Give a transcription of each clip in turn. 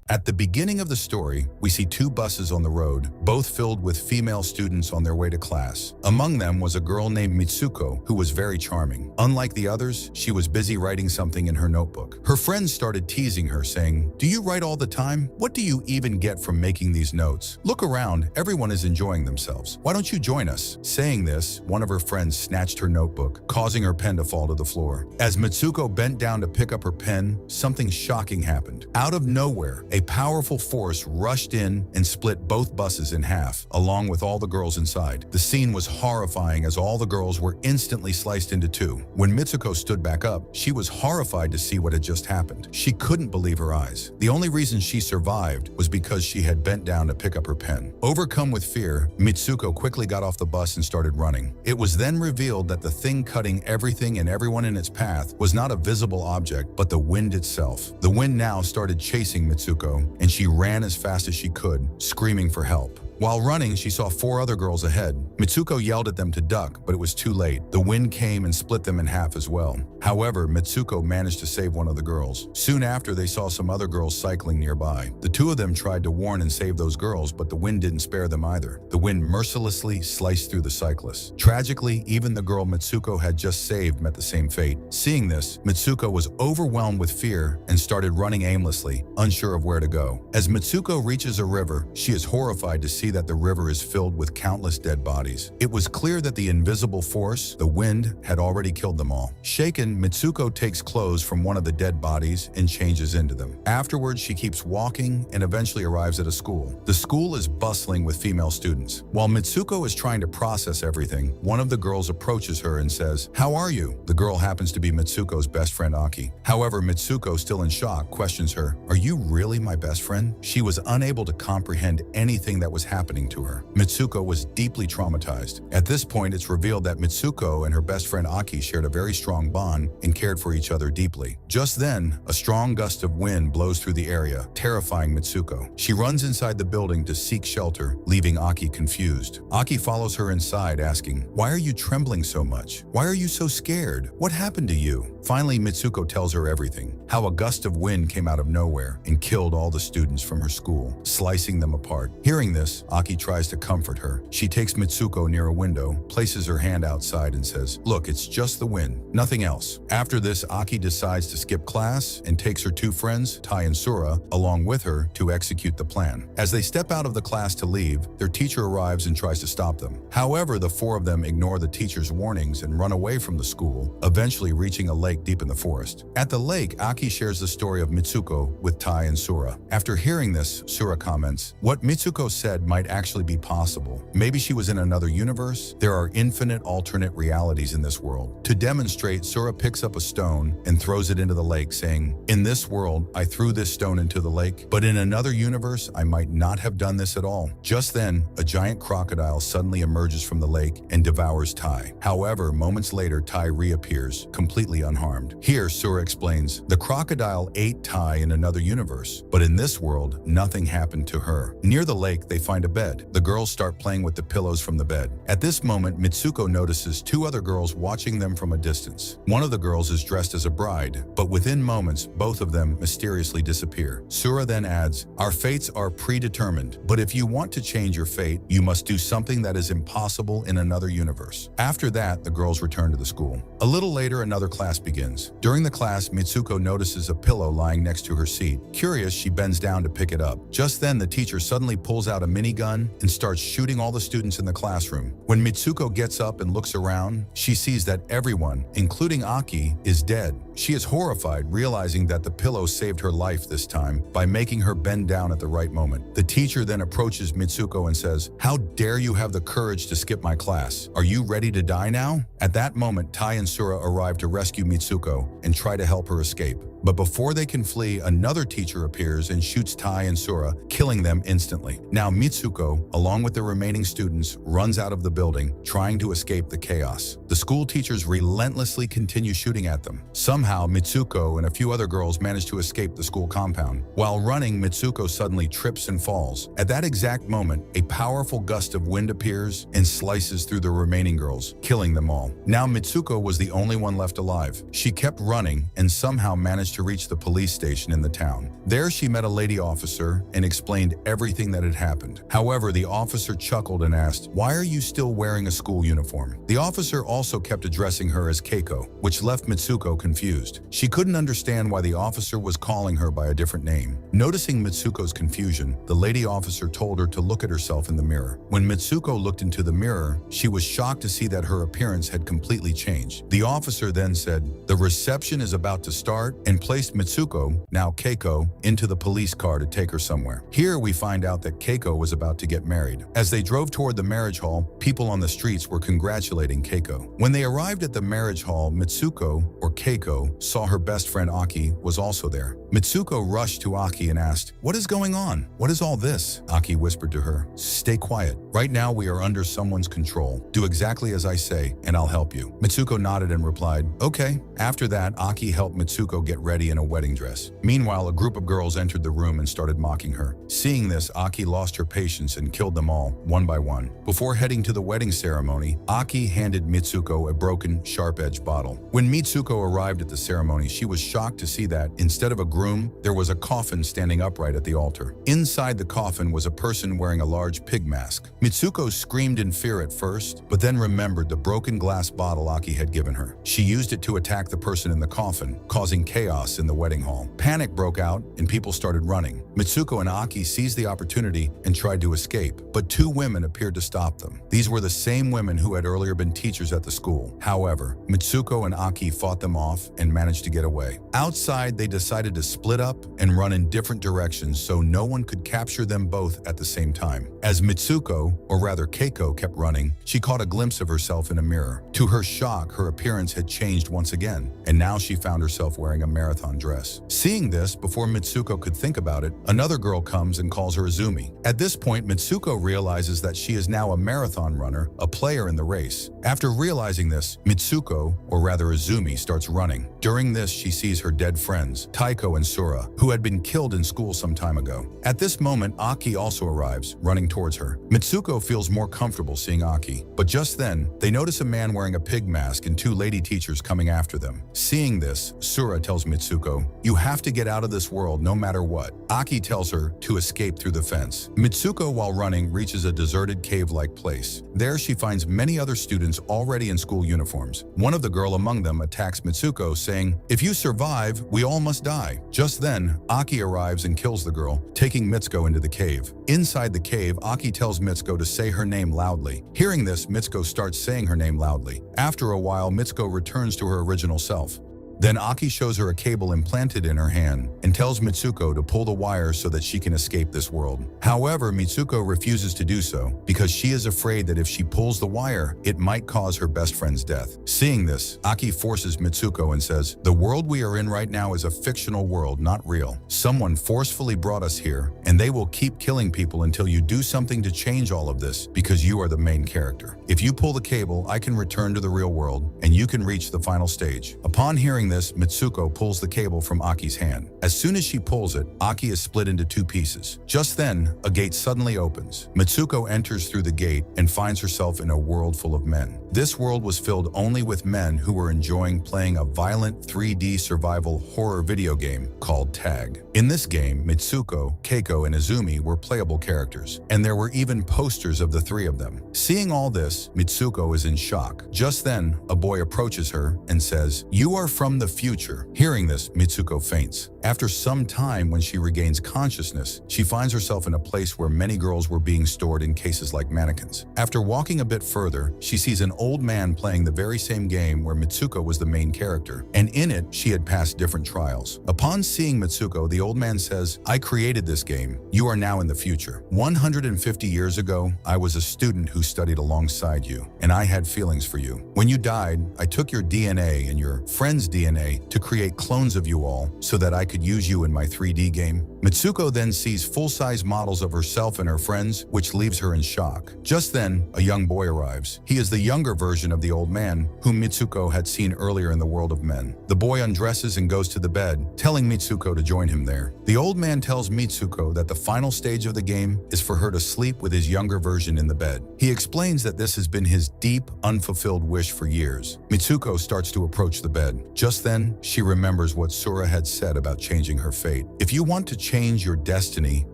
At the beginning of the story, we see two buses on the road, both filled with female students on their way to class. Among them was a girl named Mitsuko, who was very charming. Unlike the others, she was busy writing something in her notebook. Her friends started teasing her, saying, "Do you write all the time? What do you even get from making these notes? Look around, everyone is enjoying themselves. Why don't you join us?" Saying this, one of her friends snatched her notebook, causing her pen to fall to the floor. As Mitsuko bent down to pick up her pen, something shocking happened. Out of nowhere, a powerful force rushed in and split both buses in half, along with all the girls inside. The scene was horrifying as all the girls were instantly sliced into two. When Mitsuko stood back up, she was horrified to see what had just happened. She couldn't believe her eyes. The only reason she survived was because she had bent down to pick up her pen. Overcome with fear, Mitsuko quickly got off the bus and started running. It was then revealed that the thing cutting everything and everyone in its path was not a visible object, but the wind itself. The wind now started chasing Mitsuko, and she ran as fast as she could, screaming for help. While running, she saw four other girls ahead. Mitsuko yelled at them to duck, but it was too late. The wind came and split them in half as well. However, Mitsuko managed to save one of the girls. Soon after, they saw some other girls cycling nearby. The two of them tried to warn and save those girls, but the wind didn't spare them either. The wind mercilessly sliced through the cyclists. Tragically, even the girl Mitsuko had just saved met the same fate. Seeing this, Mitsuko was overwhelmed with fear and started running aimlessly, unsure of where to go. As Mitsuko reaches a river, she is horrified to see that the river is filled with countless dead bodies. It was clear that the invisible force, the wind, had already killed them all. Shaken, Mitsuko takes clothes from one of the dead bodies and changes into them. Afterwards, she keeps walking and eventually arrives at a school. The school is bustling with female students. While Mitsuko is trying to process everything, one of the girls approaches her and says, "How are you?" The girl happens to be Mitsuko's best friend Aki. However, Mitsuko, still in shock, questions her, "Are you really my best friend?" She was unable to comprehend anything that was happening to her. Mitsuko was deeply traumatized. At this point, it's revealed that Mitsuko and her best friend Aki shared a very strong bond and cared for each other deeply. Just then, a strong gust of wind blows through the area, terrifying Mitsuko. She runs inside the building to seek shelter, leaving Aki confused. Aki follows her inside, asking, "Why are you trembling so much? Why are you so scared? What happened to you?" Finally, Mitsuko tells her everything, how a gust of wind came out of nowhere and killed all the students from her school, slicing them apart. Hearing this, Aki tries to comfort her. She takes Mitsuko near a window, places her hand outside and says, "Look, it's just the wind, nothing else." After this, Aki decides to skip class and takes her two friends, Tai and Sura, along with her to execute the plan. As they step out of the class to leave, their teacher arrives and tries to stop them. However, the four of them ignore the teacher's warnings and run away from the school, eventually reaching a lake deep in the forest. At the lake, Aki shares the story of Mitsuko with Tai and Sura. After hearing this, Sura comments, "What Mitsuko said might actually be possible. Maybe she was in another universe. There are infinite alternate realities in this world." To demonstrate, Sura picks up a stone and throws it into the lake, saying, "In this world, I threw this stone into the lake, but in another universe, I might not have done this at all." Just then, a giant crocodile suddenly emerges from the lake and devours Tai. However, moments later, Tai reappears, completely unharmed. Here, Sura explains, the crocodile ate Tai in another universe, but in this world, nothing happened to her. Near the lake, they find a bed. The girls start playing with the pillows from the bed. At this moment, Mitsuko notices two other girls watching them from a distance. One of the girls is dressed as a bride, but within moments, both of them mysteriously disappear. Sura then adds, "Our fates are predetermined, but if you want to change your fate, you must do something that is impossible in another universe." After that, the girls return to the school. A little later, another class begins. During the class, Mitsuko notices a pillow lying next to her seat. Curious, she bends down to pick it up. Just then, the teacher suddenly pulls out a minigun and starts shooting all the students in the classroom. When Mitsuko gets up and looks around, she sees that everyone, including Aki, is dead. She is horrified, realizing that the pillow saved her life this time by making her bend down at the right moment. The teacher then approaches Mitsuko and says, "How dare you have the courage to skip my class? Are you ready to die now?" At that moment, Tai and Sura arrive to rescue Mitsuko and try to help her escape. But before they can flee, another teacher appears and shoots Tai and Sura, killing them instantly. Now Mitsuko, along with the remaining students, runs out of the building, trying to escape the chaos. The school teachers relentlessly continue shooting at them. Somehow, Mitsuko and a few other girls manage to escape the school compound. While running, Mitsuko suddenly trips and falls. At that exact moment, a powerful gust of wind appears and slices through the remaining girls, killing them all. Now Mitsuko was the only one left alive. She kept running and somehow managed to reach the police station in the town. There she met a lady officer and explained everything that had happened. However, the officer chuckled and asked, "Why are you still wearing a school uniform?" The officer also kept addressing her as Keiko, which left Mitsuko confused. She couldn't understand why the officer was calling her by a different name. Noticing Mitsuko's confusion, the lady officer told her to look at herself in the mirror. When Mitsuko looked into the mirror, she was shocked to see that her appearance had completely changed. The officer then said, "The reception is about to start," and placed Mitsuko, now Keiko, into the police car to take her somewhere. Here we find out that Keiko was about to get married. As they drove toward the marriage hall, people on the streets were congratulating Keiko. When they arrived at the marriage hall, Mitsuko, or Keiko, saw her best friend Aki was also there. Mitsuko rushed to Aki and asked, "What is going on? What is all this?" Aki whispered to her, "Stay quiet. Right now we are under someone's control. Do exactly as I say, and I'll help you." Mitsuko nodded and replied, "Okay." After that, Aki helped Mitsuko get ready in a wedding dress. Meanwhile, a group of girls entered the room and started mocking her. Seeing this, Aki lost her patience and killed them all, one by one. Before heading to the wedding ceremony, Aki handed Mitsuko a broken, sharp-edged bottle. When Mitsuko arrived at the ceremony, she was shocked to see that, instead of a groom, there was a coffin standing upright at the altar. Inside the coffin was a person wearing a large pig mask. Mitsuko screamed in fear at first, but then remembered the broken glass bottle Aki had given her. She used it to attack the person in the coffin, causing chaos in the wedding hall. Panic broke out, and people started running. Mitsuko and Aki seized the opportunity and tried to escape, but two women appeared to stop them. These were the same women who had earlier been teachers at the school. However, Mitsuko and Aki fought them off and managed to get away. Outside, they decided to split up and run in different directions so no one could capture them both at the same time. As Mitsuko, or rather Keiko, kept running, she caught a glimpse of herself in a mirror. To her shock, her appearance had changed once again, and now she found herself wearing a marathon dress. Seeing this, before Mitsuko could think about it, another girl comes and calls her Izumi. At this point, Mitsuko realizes that she is now a marathon runner, a player in the race. After realizing this, Mitsuko, or rather Izumi, starts running. During this, she sees her dead friends, Taiko and Sura, who had been killed in school some time ago. At this moment, Aki also arrives, running towards her. Mitsuko feels more comfortable seeing Aki, but just then, they notice a man wearing a pig mask and two lady teachers coming after them. Seeing this, Sura tells Mitsuko, "You have to get out of this world no matter what." Aki tells her to escape through the fence. Mitsuko, while running, reaches a deserted cave-like place. There she finds many other students already in school uniforms. One of the girl among them attacks Mitsuko, saying, "If you survive, we all must die." Just then, Aki arrives and kills the girl, taking Mitsuko into the cave. Inside the cave, Aki tells Mitsuko to say her name loudly. Hearing this, Mitsuko starts saying her name loudly. After a while, Mitsuko returns to her original self. Then Aki shows her a cable implanted in her hand and tells Mitsuko to pull the wire so that she can escape this world. However, Mitsuko refuses to do so because she is afraid that if she pulls the wire, it might cause her best friend's death. Seeing this, Aki forces Mitsuko and says, "The world we are in right now is a fictional world, not real. Someone forcefully brought us here, and they will keep killing people until you do something to change all of this because you are the main character. If you pull the cable, I can return to the real world, and you can reach the final stage." Upon hearing this, Mitsuko pulls the cable from Aki's hand. As soon as she pulls it, Aki is split into two pieces. Just then, a gate suddenly opens. Mitsuko enters through the gate and finds herself in a world full of men. This world was filled only with men who were enjoying playing a violent 3D survival horror video game called Tag. In this game, Mitsuko, Keiko, and Izumi were playable characters, and there were even posters of the three of them. Seeing all this, Mitsuko is in shock. Just then, a boy approaches her and says, "You are from the future." Hearing this, Mitsuko faints. After some time, when she regains consciousness, she finds herself in a place where many girls were being stored in cases like mannequins. After walking a bit further, she sees an old man playing the very same game where Mitsuko was the main character, and in it, she had passed different trials. Upon seeing Mitsuko, the old man says, "I created this game. You are now in the future. 150 years ago, I was a student who studied alongside you, and I had feelings for you. When you died, I took your DNA and your friend's DNA to create clones of you all so that I could use you in my 3D game." Mitsuko then sees full-size models of herself and her friends, which leaves her in shock. Just then, a young boy arrives. He is the younger younger version of the old man, whom Mitsuko had seen earlier in the world of men. The boy undresses and goes to the bed, telling Mitsuko to join him there. The old man tells Mitsuko that the final stage of the game is for her to sleep with his younger version in the bed. He explains that this has been his deep, unfulfilled wish for years. Mitsuko starts to approach the bed. Just then, she remembers what Sura had said about changing her fate. If you want to change your destiny,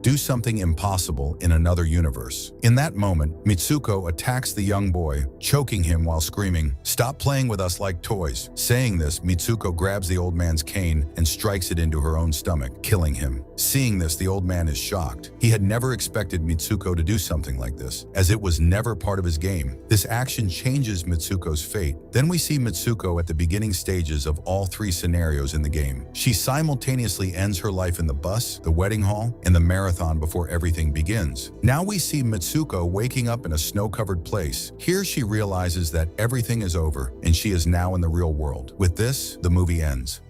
do something impossible in another universe. In that moment, Mitsuko attacks the young boy, choking him while screaming, "Stop playing with us like toys." Saying this, Mitsuko grabs the old man's cane and strikes it into her own stomach, killing him. Seeing this, the old man is shocked. He had never expected Mitsuko to do something like this, as it was never part of his game. This action changes Mitsuko's fate. Then we see Mitsuko at the beginning stages of all three scenarios in the game. She simultaneously ends her life in the bus, the wedding hall, and the marathon before everything begins. Now we see Mitsuko waking up in a snow-covered place. Here she realizes that everything is over, and she is now in the real world. With this, the movie ends.